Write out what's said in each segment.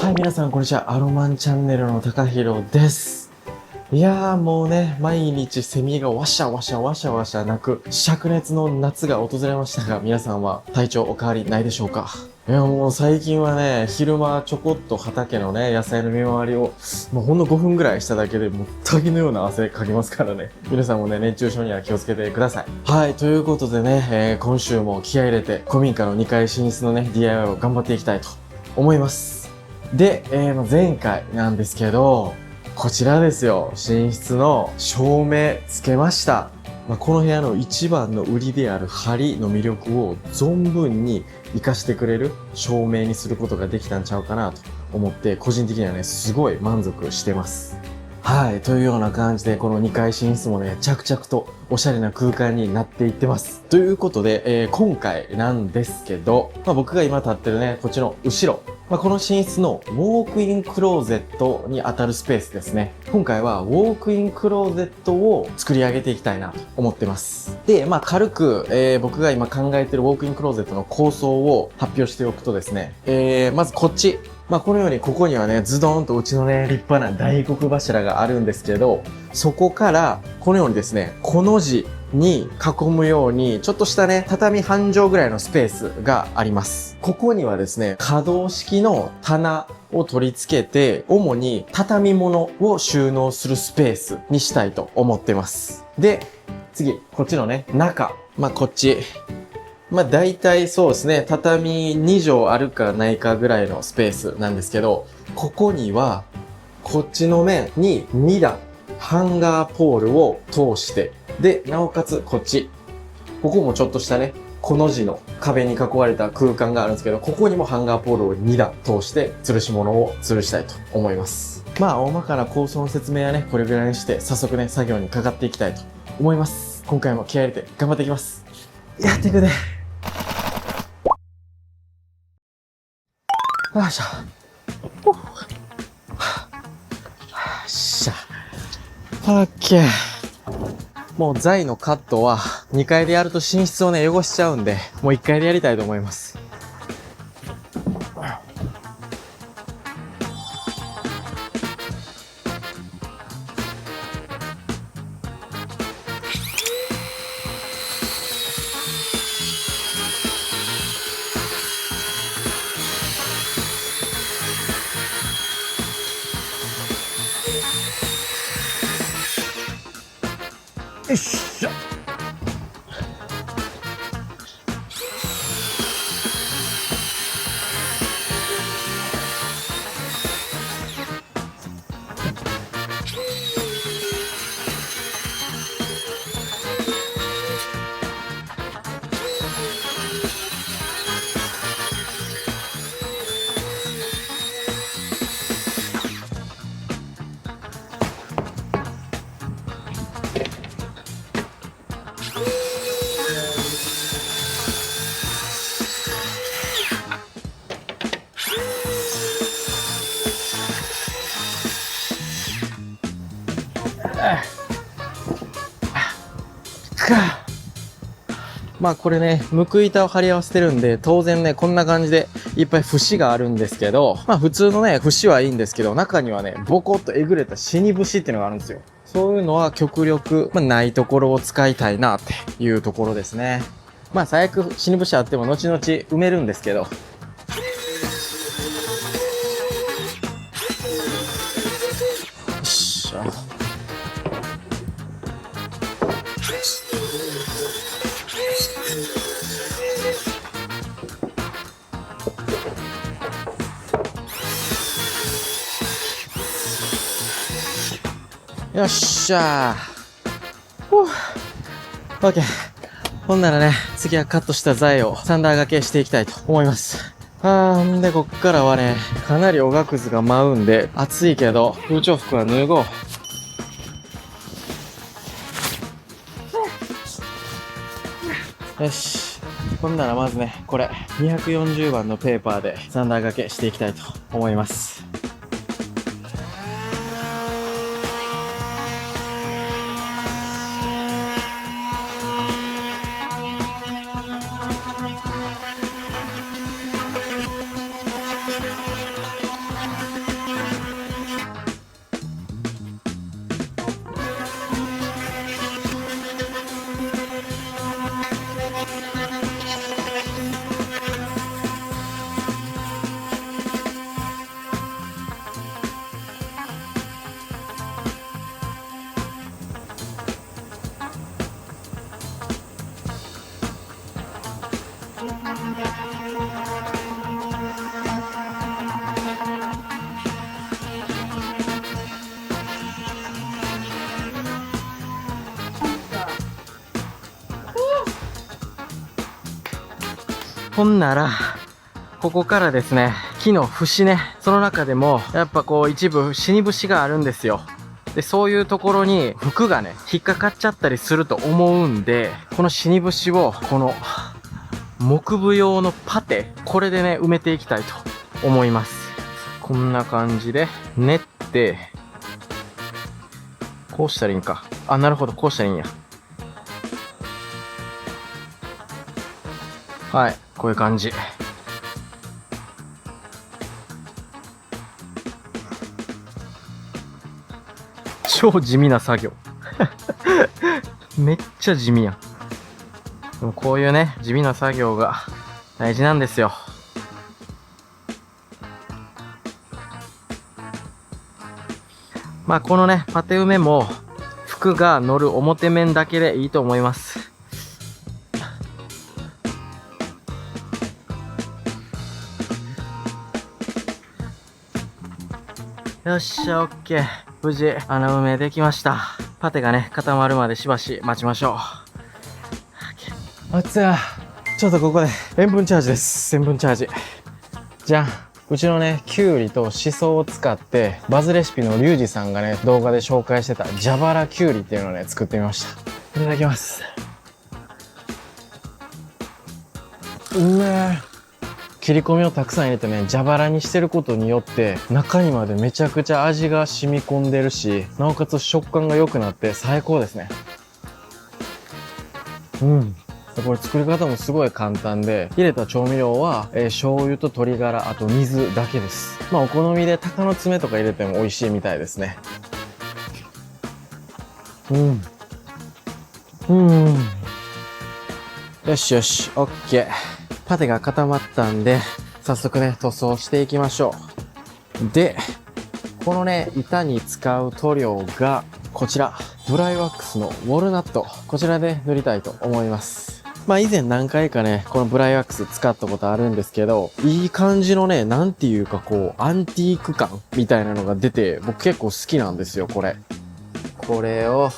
はい、皆さん、こんにちは。アロマンチャンネルの高弘です。いやー、もうね、毎日セミがワシャワシャワシャワシャ鳴く、灼熱の夏が訪れましたが、皆さんは体調お変わりないでしょうか？いや、もう最近はね、昼間ちょこっと畑のね、野菜の見回りを、もうほんの5分ぐらいしただけで、もう滝のような汗かきますからね。皆さんもね、熱中症には気をつけてください。はい、ということでね、今週も気合い入れて、古民家の2階寝室のね、DIY を頑張っていきたいと思います。で、前回なんですけど、こちらですよ。寝室の照明つけました。この部屋の一番の売りである梁の魅力を存分に活かしてくれる照明にすることができたんちゃうかなと思って、個人的にはね、すごい満足してます。はい。というような感じで、この2階寝室もね、着々とおしゃれな空間になっていってます。ということで、今回なんですけど、僕が今立ってるね、こっちの後ろ、この寝室のウォークインクローゼットに当たるスペースですね。今回はウォークインクローゼットを作り上げていきたいなと思ってます。で、軽く、僕が今考えてるウォークインクローゼットの構想を発表しておくとですね、まずこっち。このようにここにはね、ズドーンとうちのね、立派な大黒柱があるんですけど、そこから、このようにですね、この字に囲むように、ちょっとしたね、畳半畳ぐらいのスペースがあります。ここにはですね、可動式の棚を取り付けて、主に畳物を収納するスペースにしたいと思ってます。で、次、こっちのね、中。こっち。大体そうですね、畳2畳あるかないかぐらいのスペースなんですけど、ここには、こっちの面に2段、ハンガーポールを通して、で、なおかつこっち。ここもちょっとしたね、この字の壁に囲われた空間があるんですけど、ここにもハンガーポールを2段通して、吊るし物を吊るしたいと思います。大まかな構想の説明はね、これぐらいにして、早速ね、作業にかかっていきたいと思います。今回も気合い入れて頑張っていきます。やっていくね。よいしょ。よっしゃ。オッケー。もう材のカットは2階でやると寝室をね、汚しちゃうんで、もう1階でやりたいと思います。よっしゃ。これね、報い板を貼り合わせてるんで、当然ね、こんな感じでいっぱい節があるんですけど、普通のね、節はいいんですけど、中にはね、ボコッとえぐれた死に節っていうのがあるんですよ。そういうのは極力、ないところを使いたいなっていうところですね。最悪死に節あっても後々埋めるんですけど。よっしゃ。よっしゃー。オッケー。ほんならね、次はカットした材をサンダー掛けしていきたいと思います。んで、こっからはね、かなりおがくずが舞うんで、暑いけど、空調服は脱ごう。よし。ほんならまずね、これ、240番のペーパーでサンダー掛けしていきたいと思います。ほんなら、ここからですね、木の節ね、その中でも、やっぱこう一部死に節があるんですよ。で、そういうところに服がね、引っかかっちゃったりすると思うんで、この死に節を、この、木部用のパテ、これでね、埋めていきたいと思います。こんな感じで、練って、こうしたらいいんか。あ、なるほど、こうしたらいいんや。はい、こういう感じ。超地味な作業。めっちゃ地味やん。でもこういうね、地味な作業が大事なんですよ。まあこのね、パテ埋めも服が乗る表面だけでいいと思います。よっしゃ、オッケー。無事、穴埋めできました。パテがね、固まるまでしばし待ちましょう。あっつや。ちょっとここで塩分チャージです。塩分チャージ。じゃん。うちのね、きゅうりとしそを使って、バズレシピのリュウジさんがね、動画で紹介してた蛇腹きゅうりっていうのをね、作ってみました。いただきます。うめえ。切り込みをたくさん入れてね、蛇腹にしてることによって、中にまでめちゃくちゃ味が染み込んでるし、なおかつ食感が良くなって最高ですね。うん。これ作り方もすごい簡単で、入れた調味料は、醤油と鶏ガラ、あと水だけです。まあお好みで鷹の爪とか入れても美味しいみたいですね。うん。うん。よしよし、オッケー。パテが固まったんで、早速ね、塗装していきましょう。で、このね、板に使う塗料が、こちら、ドライワックスのウォルナット。こちらで塗りたいと思います。まあ以前何回かね、このドライワックス使ったことあるんですけど、いい感じのね、なんていうかこう、アンティーク感みたいなのが出て、僕結構好きなんですよ、これ。これを、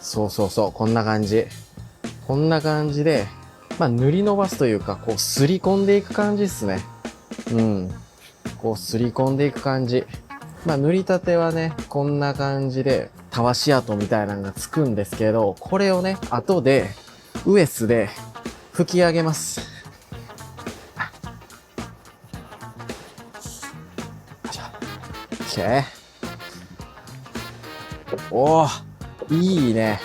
そうそうそう、こんな感じ。こんな感じで、まあ塗り伸ばすというか、こう、すり込んでいく感じっすね。うん。こう、すり込んでいく感じ。まあ塗りたてはね、こんな感じで、たわし跡みたいなのがつくんですけど、これをね、後で、ウエスで拭き上げます。じゃあ、OK。おー、いいね。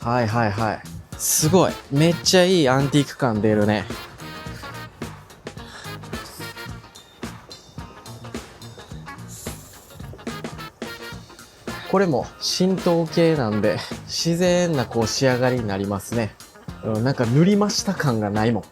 はいはいはい。すごい。めっちゃいいアンティーク感出るね。これも浸透系なんで、自然なこう仕上がりになりますね。うん、なんか塗りました感がないもん。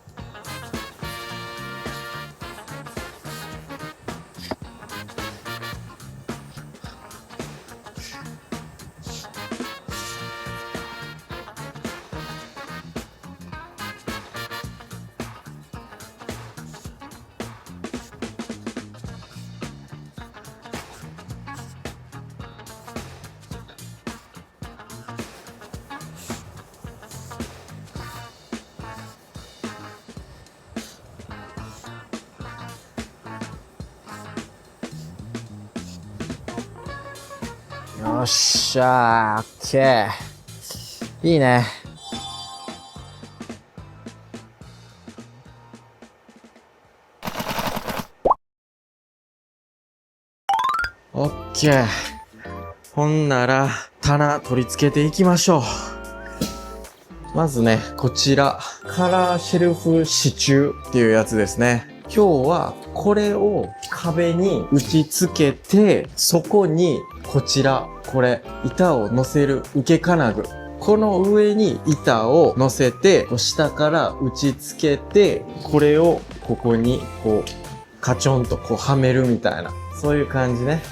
よっしゃー、オッケー。いいね。オッケー。ほんなら、棚取り付けていきましょう。まずね、こちら、カラーシェルフ支柱っていうやつですね。今日はこれを壁に打ち付けて、そこにこちら、これ、板を乗せる受け金具。この上に板を乗せて、下から打ち付けて、これをここにこう、カチョンとこうはめるみたいな。そういう感じね。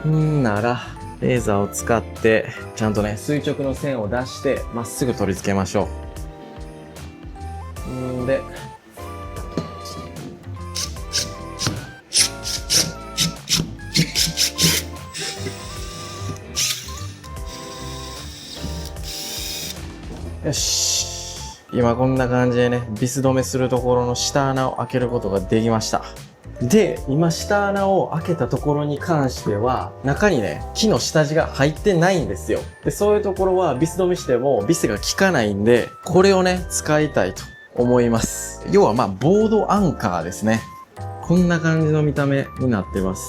なら、レーザーを使って、ちゃんとね、垂直の線を出して、まっすぐ取り付けましょう。で、よし。今こんな感じでね、ビス止めするところの下穴を開けることができました。で、今下穴を開けたところに関しては、中にね、木の下地が入ってないんですよ。で、そういうところはビス止めしてもビスが効かないんで、これをね、使いたいと思います。要はボードアンカーですね。こんな感じの見た目になってます。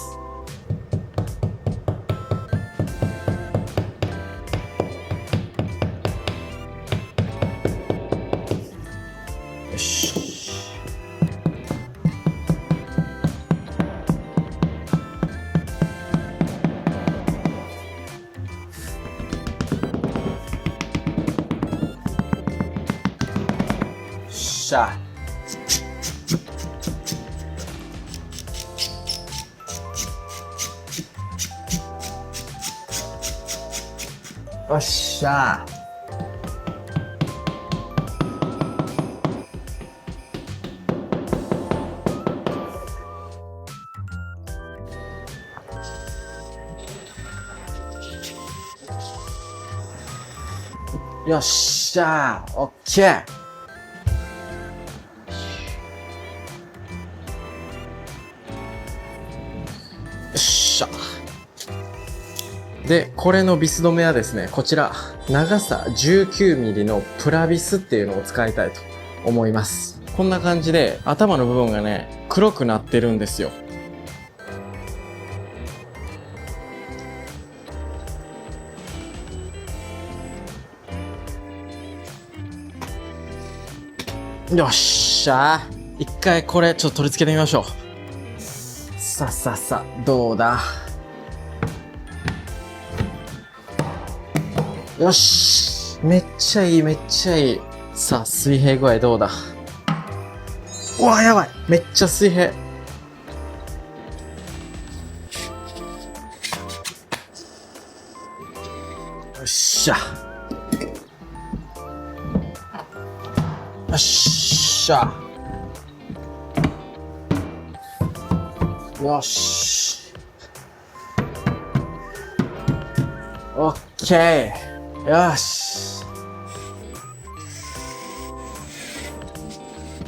よし。しゃ。よっしゃ。よっしゃ。オッケー。よっしゃ。で、これのビス止めはですね、こちら、長さ 19mm のプラビスっていうのを使いたいと思います。こんな感じで、頭の部分がね、黒くなってるんですよ。よっしゃー。一回これちょっと取り付けてみましょう。さあさあさあ、どうだ。よし。めっちゃいい、めっちゃいい。さあ、水平具合どうだ。うわ、やばい。めっちゃ水平。よっしゃ。よっしゃ。よし。オッケー。よし。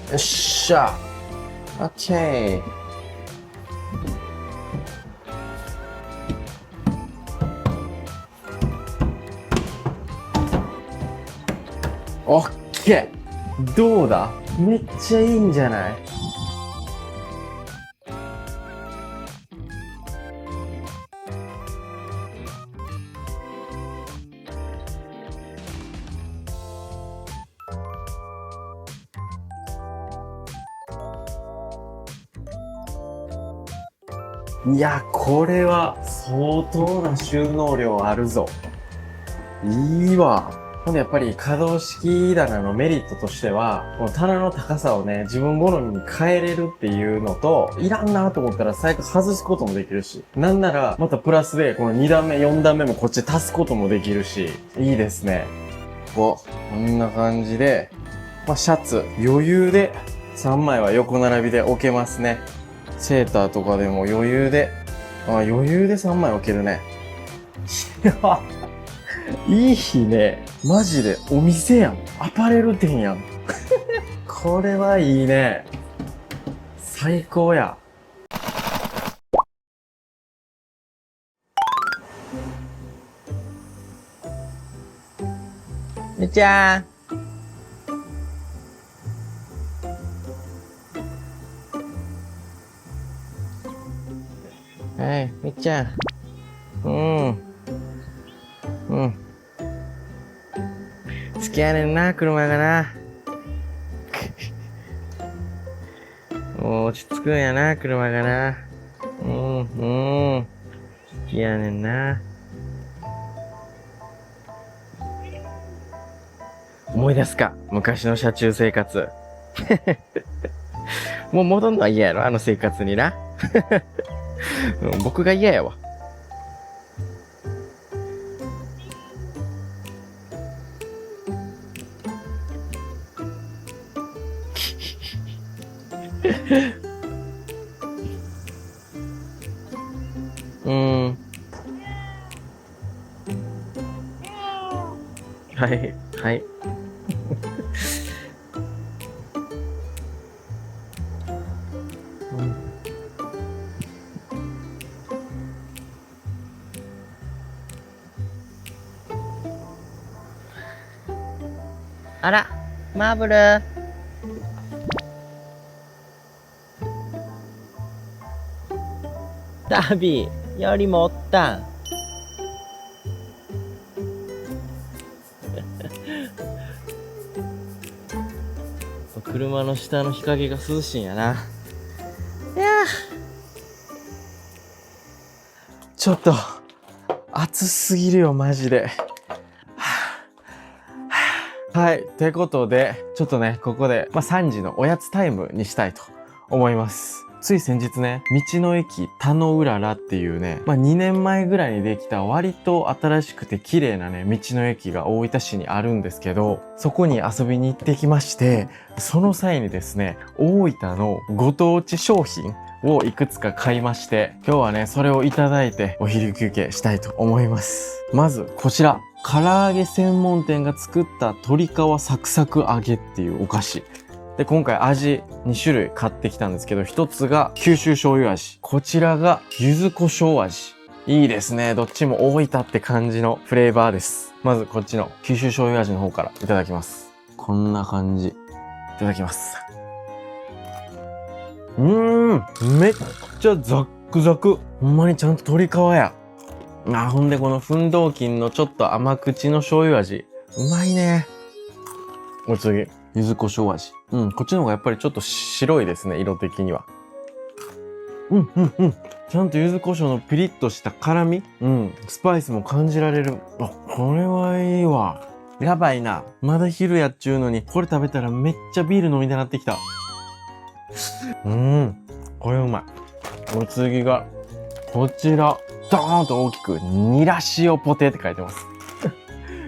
よっしゃ。オッケー。オッケー。どうだ？めっちゃいいんじゃない？いや、これは相当な収納量あるぞ。いいわ。ほんでやっぱり可動式棚のメリットとしては、この棚の高さをね、自分好みに変えれるっていうのと、いらんなと思ったら最悪外すこともできるし、なんならまたプラスでこの2段目、4段目もこっちで足すこともできるし、いいですね。こんな感じで、シャツ余裕で3枚は横並びで置けますね。セーターとかでも余裕で、余裕で3枚置けるね。いや、いい日ね。マジでお店やん。アパレル店やん。これはいいね。最高や。みっちゃん。はい、みっちゃん。うん。うん。好きやねんな、車がな。もう落ち着くんやな、車がな。うん、うん。好きやねんな。思い出すか、昔の車中生活。もう戻んのは嫌やろ、あの生活にな。僕が嫌やわ。うん。はい、はい。あら、マーブル。ダビー、よりもおったん。車の下の日陰が涼しいんやな。いやちょっと、暑すぎるよ、マジで。はい。ということで、ちょっとね、ここで、3時のおやつタイムにしたいと思います。つい先日ね、道の駅田野うららっていうね、2年前ぐらいにできた割と新しくて綺麗なね、道の駅が大分市にあるんですけど、そこに遊びに行ってきまして、その際にですね、大分のご当地商品をいくつか買いまして、今日はね、それをいただいてお昼休憩したいと思います。まず、こちら。唐揚げ専門店が作った鶏皮サクサク揚げっていうお菓子。で、今回味2種類買ってきたんですけど、一つが九州醤油味。こちらが柚子胡椒味。いいですね。どっちも大分って感じのフレーバーです。まずこっちの九州醤油味の方からいただきます。こんな感じ。いただきます。めっちゃザックザク。ほんまにちゃんと鶏皮や。ほんでこの奮闘金のちょっと甘口の醤油味。うまいね。お次。柚子胡椒味。こっちの方がやっぱりちょっと白いですね、色的には。ちゃんと柚子胡椒のピリッとした辛み。スパイスも感じられる。これはいいわ。やばいな。まだ昼やっちゅうのに、これ食べたらめっちゃビール飲みたなってきた。これうまい。お次が、こちら。ドーンと大きく、ニラ塩ポテって書いてます。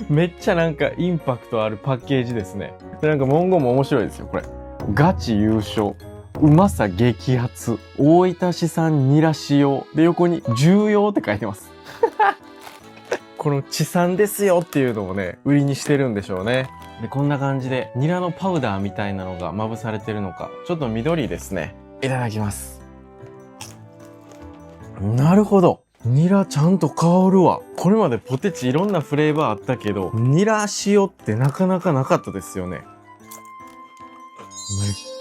めっちゃなんかインパクトあるパッケージですね。で、なんか文言も面白いですよ、これ。ガチ優勝。うまさ激アツ。大分市産ニラ塩。で、横に重要って書いてます。この地産ですよっていうのをね、売りにしてるんでしょうね。で、こんな感じで、ニラのパウダーみたいなのがまぶされてるのか、ちょっと緑ですね。いただきます。なるほど。ニラちゃんと香るわ。これまでポテチいろんなフレーバーあったけど、ニラ塩ってなかなかなかったですよね。めっ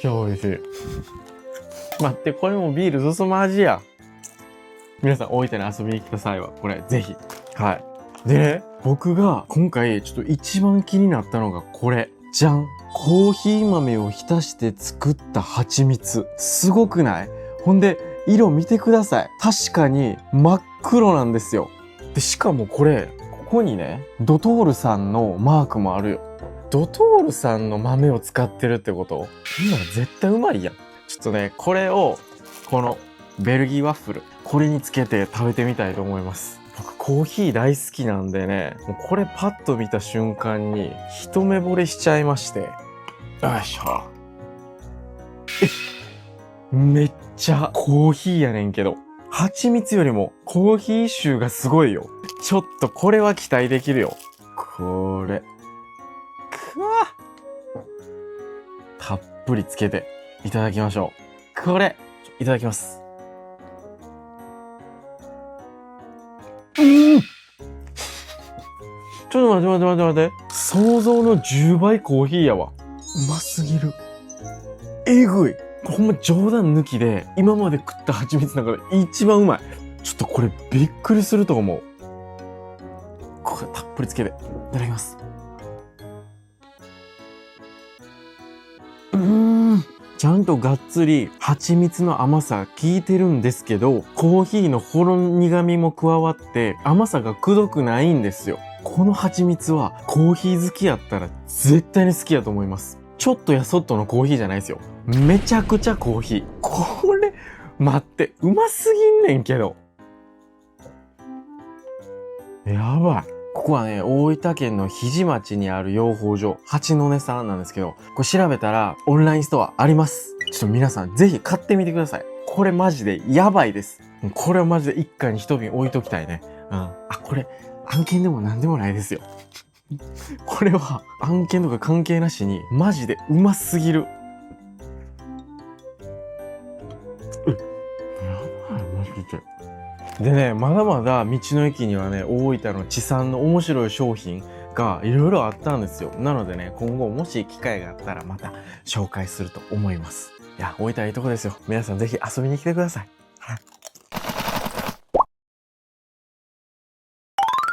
ちゃ美味しい。待って、これもビール進む味や。皆さん大分に遊びに来た際は、これぜひ。はい。でね、僕が今回ちょっと一番気になったのがこれ。じゃん。コーヒー豆を浸して作った蜂蜜。すごくない？ほんで、色見てください。確かに真っ黒なんですよ。で、しかもこれ、ここにね、ドトールさんのマークもあるよ。ドトールさんの豆を使ってるってこと？今絶対うまいやん。ちょっとね、これを、このベルギーワッフル、これにつけて食べてみたいと思います。僕コーヒー大好きなんでね、もうこれパッと見た瞬間に一目惚れしちゃいまして。よいしょ。めっちゃコーヒーやねんけど。蜂蜜よりもコーヒー臭がすごいよ。ちょっとこれは期待できるよ。これ。くわたっぷりつけていただきましょう。これ、いただきます。ちょっと待って。想像の10倍コーヒーやわ。うますぎる。えぐい。ほんま冗談抜きで、今まで食った蜂蜜の中で一番うまい。ちょっとこれびっくりすると思う。これたっぷりつけて、いただきます。ちゃんとがっつり蜂蜜の甘さ効いてるんですけど、コーヒーのほろ苦味も加わって甘さがくどくないんですよ。この蜂蜜はコーヒー好きやったら絶対に好きやと思います。ちょっとやそっとのコーヒーじゃないですよ。めちゃくちゃコーヒー。これ、待って、うますぎんねんけど。やばい。ここはね、大分県の日出町にある養蜂場、八の根さんなんですけど、これ調べたらオンラインストアあります。ちょっと皆さんぜひ買ってみてください。これマジでやばいです。これはマジで一家に一瓶置いときたいね。これ案件でも何でもないですよ。これは案件とか関係なしにマジでうますぎる。やばい、マジで。でね、まだまだ道の駅にはね、大分の地産の面白い商品かいろいろあったんですよ。なのでね、今後もし機会があったらまた紹介すると思います。いや、置いたらいいとこですよ。皆さんぜひ遊びに来てください。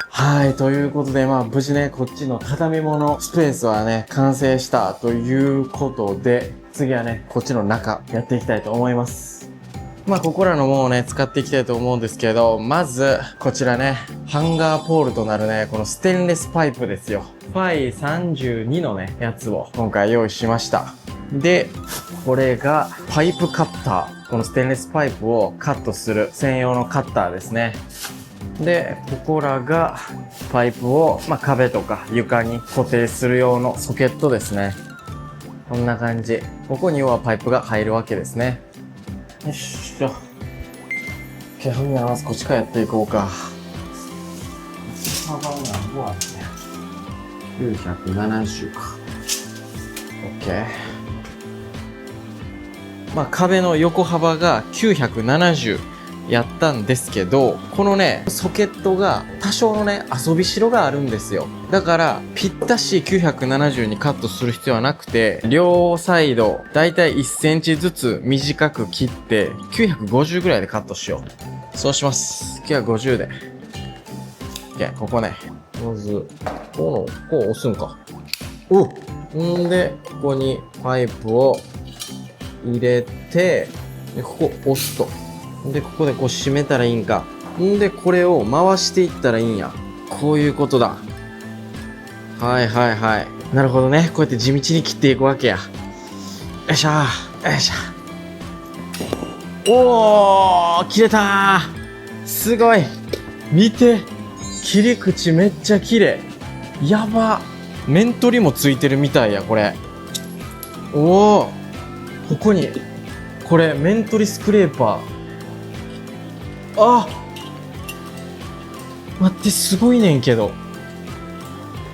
はい、ということで、無事ね、こっちの畳物スペースはね、完成したということで、次はね、こっちの中、やっていきたいと思います。ここらのものをね、使っていきたいと思うんですけど、まず、こちらね、ハンガーポールとなるね、このステンレスパイプですよ。ファイ32のね、やつを今回用意しました。で、これがパイプカッター。このステンレスパイプをカットする専用のカッターですね。で、ここらがパイプを、壁とか床に固定する用のソケットですね。こんな感じ。ここにはパイプが入るわけですね。よいしょ。OK、ほんならまずこっちからやっていこうか。幅が何ぼあって970か。OK。壁の横幅が970やったんですけど、このね、ソケットが多少のね、遊びしろがあるんですよ。だから、ぴったし970にカットする必要はなくて、両サイド、だいたい1センチずつ短く切って、950ぐらいでカットしよう。そうします。950で。OK、ここね。まず、こう押すんか。んで、ここにパイプを入れて、でここ押すと。で、ここでこう締めたらいいんか。んで、これを回していったらいいんや。こういうことだ。はいはいはい。なるほどね。こうやって地道に切っていくわけや。よいしょー。よいしょ。おー、切れたー。すごい。見て。切り口めっちゃ綺麗。やば。面取りもついてるみたいや、これ。おー。ここに、これ、面取りスクレーパー。待って、すごいねんけど。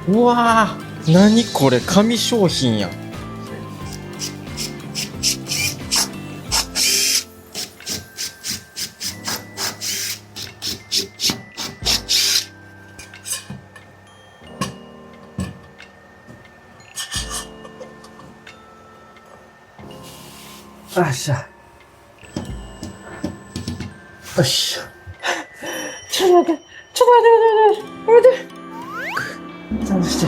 うわー、何これ、紙商品やん。よっしゃ。よし。ちょっと待って、待って。ちゃんとし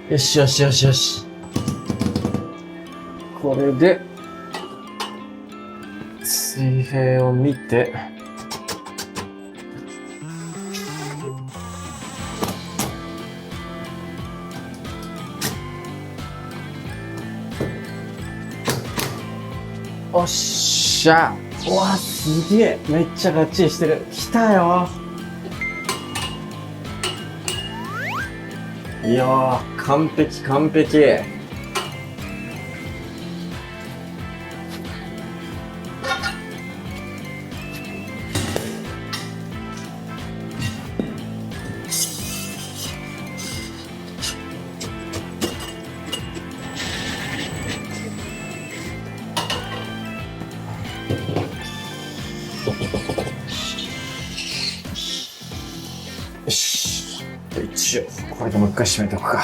て。よしよしよしよし。これで、水平を見て、おっしゃ。うわ、すげえ。めっちゃがっちりしてる。来たよ。いやー、完璧完璧。よし。一応、これでもう一回閉めておくか。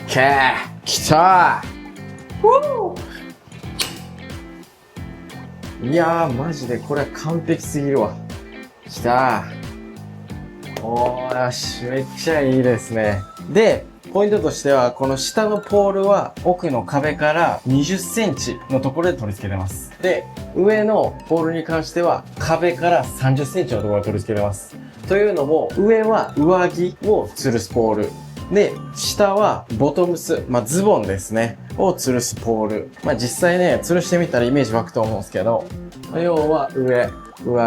オッケー、来たー。いやー、マジでこれは完璧すぎるわ。来たー。おー、よし、めっちゃいいですね。で、ポイントとしては、この下のポールは奥の壁から20センチのところで取り付けてます。で、上のポールに関しては壁から30センチのところで取り付けてます。というのも、上は上着を吊るすポール。で、下はボトムス、ズボンですね。を吊るすポール。実際ね、吊るしてみたらイメージ湧くと思うんですけど、要は上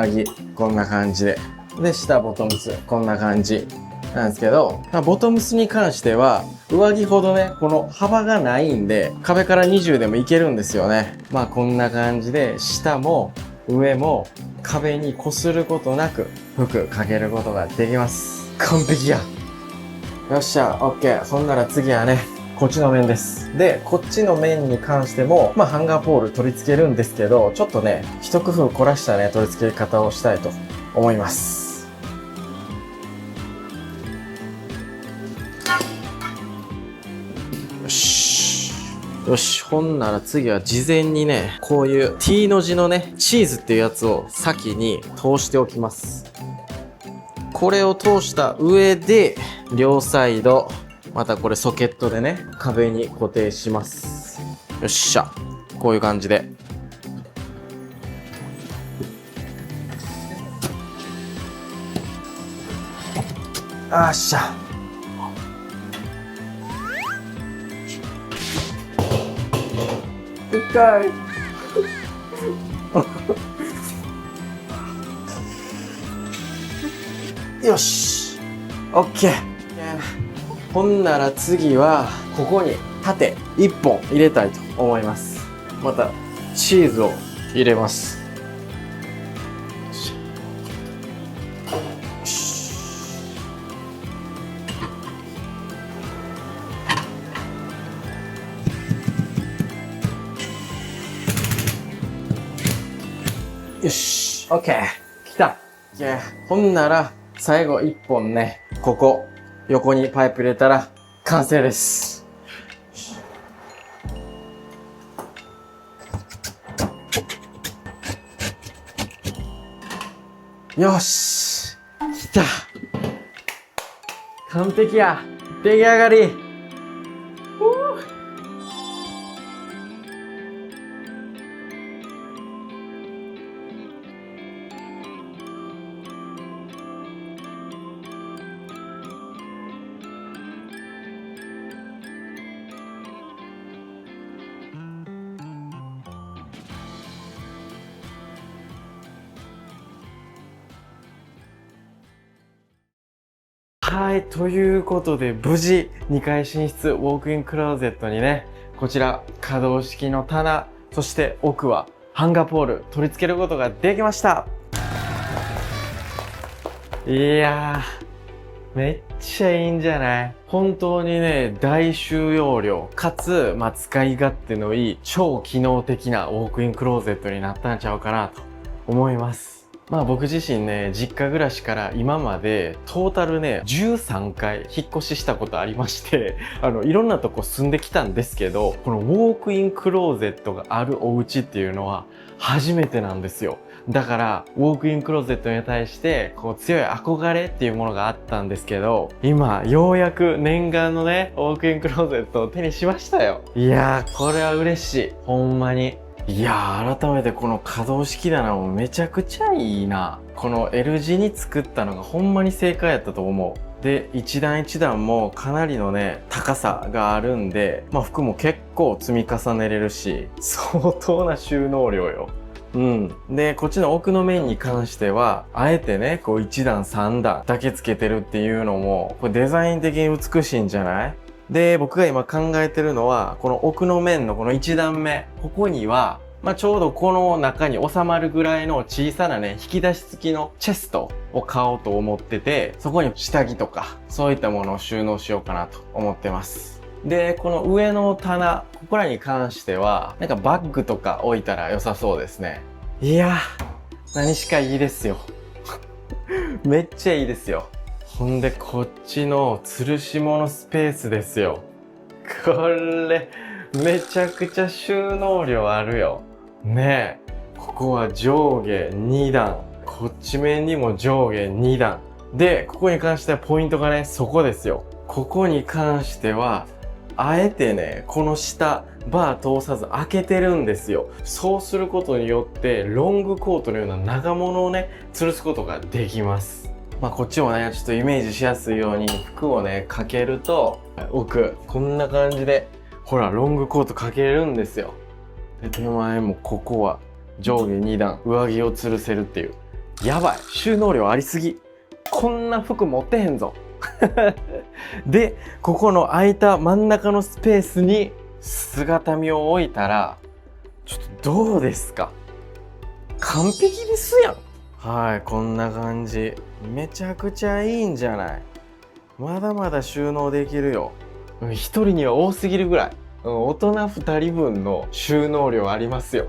着、こんな感じで。で、下ボトムス、こんな感じ。なんですけど、ボトムスに関しては、上着ほどね、この幅がないんで、壁から20でもいけるんですよね。こんな感じで、下も上も壁に擦ることなく、服かけることができます。完璧や。よっしゃ、オッケー。そんなら次はね、こっちの面です。で、こっちの面に関しても、ハンガーポール取り付けるんですけど、ちょっとね、一工夫凝らしたね、取り付け方をしたいと思います。よし。よし。ほんなら次は事前にね、こういう T の字のね、チーズっていうやつを先に通しておきます。これを通した上で、両サイド、またこれソケットでね、壁に固定します。よっしゃ。こういう感じで。あっしゃ。深い。よし。オッケー。ほんなら次は、ここに縦1本入れたいと思います。また、チーズを入れます。よし。オッケー。来た。ほんなら、最後1本ね、ここ、横にパイプ入れたら完成です。よし、来た。完璧や。出来上がり。はい、ということで無事2階寝室ウォークインクローゼットにね、こちら可動式の棚、そして奥はハンガーポール取り付けることができました。いやー、めっちゃいいんじゃない？本当にね、大収容量、かつ、使い勝手のいい、超機能的なウォークインクローゼットになったんちゃうかなと思います。僕自身ね、実家暮らしから今までトータルね、13回引っ越ししたことありまして、いろんなとこ住んできたんですけど、このウォークインクローゼットがあるお家っていうのは初めてなんですよ。だから、ウォークインクローゼットに対して、強い憧れっていうものがあったんですけど、今、ようやく念願のね、ウォークインクローゼットを手にしましたよ。いやー、これは嬉しい。ほんまに。いやー、改めてこの可動式棚もめちゃくちゃいいな。この L 字に作ったのがほんまに正解やったと思う。で、一段一段もかなりのね、高さがあるんで、服も結構積み重ねれるし、相当な収納量よ。で、こっちの奥の面に関しては、あえてね、1段3段だけつけてるっていうのも、これデザイン的に美しいんじゃない？で、僕が今考えてるのは、この奥の面のこの1段目、ここには、ちょうどこの中に収まるぐらいの小さなね、引き出し付きのチェストを買おうと思ってて、そこに下着とか、そういったものを収納しようかなと思ってます。で、この上の棚、ここらに関しては、なんかバッグとか置いたら良さそうですね。いやー、何しかいいですよ。めっちゃいいですよ。ほんで、こっちの吊るし物スペースですよ。これ、めちゃくちゃ収納量あるよ。ねえ。ここは上下2段。こっち面にも上下2段。で、ここに関してはポイントがね、そこですよ。ここに関しては、あえてね、この下、バー通さず開けてるんですよ。そうすることによって、ロングコートのような長物をね、吊るすことができます。こっちもね、ちょっとイメージしやすいように服をね、かけると、奥、こんな感じで、ほら、ロングコートかけれるんですよ。で、手前もここは上下2段、上着を吊るせるっていう。やばい、収納量ありすぎ。こんな服持ってへんぞ。で、ここの空いた真ん中のスペースに姿見を置いたら、ちょっとどうですか？完璧ですやん。はい、こんな感じ。めちゃくちゃいいんじゃない？まだまだ収納できるよ。一人には多すぎるぐらい。大人二人分の収納量ありますよ。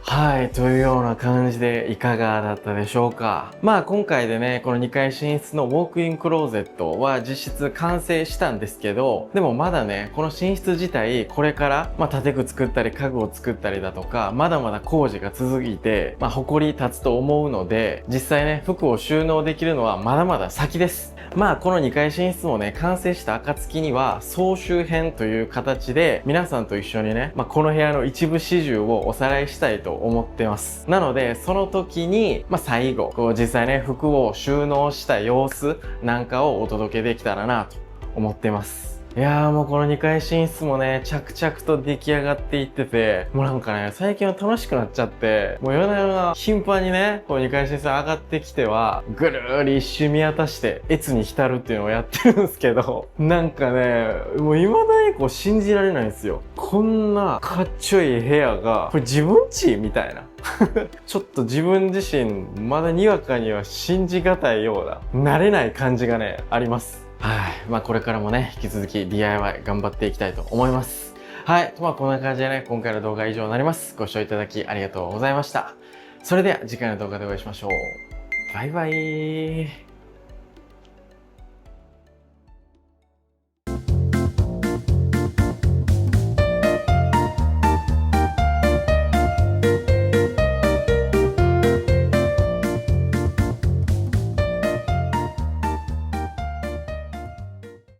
はい、というような感じでいかがだったでしょうか。まあ今回でね、この2階寝室のウォークインクローゼットは実質完成したんですけど、でもまだね、この寝室自体、これから、建具作ったり家具を作ったりだとか、まだまだ工事が続いて、埃立つと思うので、実際ね、服を収納できるのはまだまだ先です。この2階寝室もね、完成した暁には、総集編という形で、皆さんと一緒にね、この部屋の一部始終をおさらいしたいと思ってます。なので、その時に、最後、実際ね、服を収納した様子なんかをお届けできたらなと思ってます。いやーもうこの2階寝室もね、着々と出来上がっていってて、もうなんかね、最近は楽しくなっちゃって、もう夜な夜な頻繁にね、この2階寝室上がってきては、ぐるーり一周見渡して、越に浸るっていうのをやってるんですけど、なんかね、もう未だに信じられないんですよ。こんなかっちょいい部屋が、これ自分家みたいな。ちょっと自分自身、まだにわかには信じがたいような、慣れない感じがね、あります。はい。これからもね、引き続き DIY 頑張っていきたいと思います。はい。こんな感じでね、今回の動画は以上になります。ご視聴いただきありがとうございました。それでは次回の動画でお会いしましょう。バイバイ。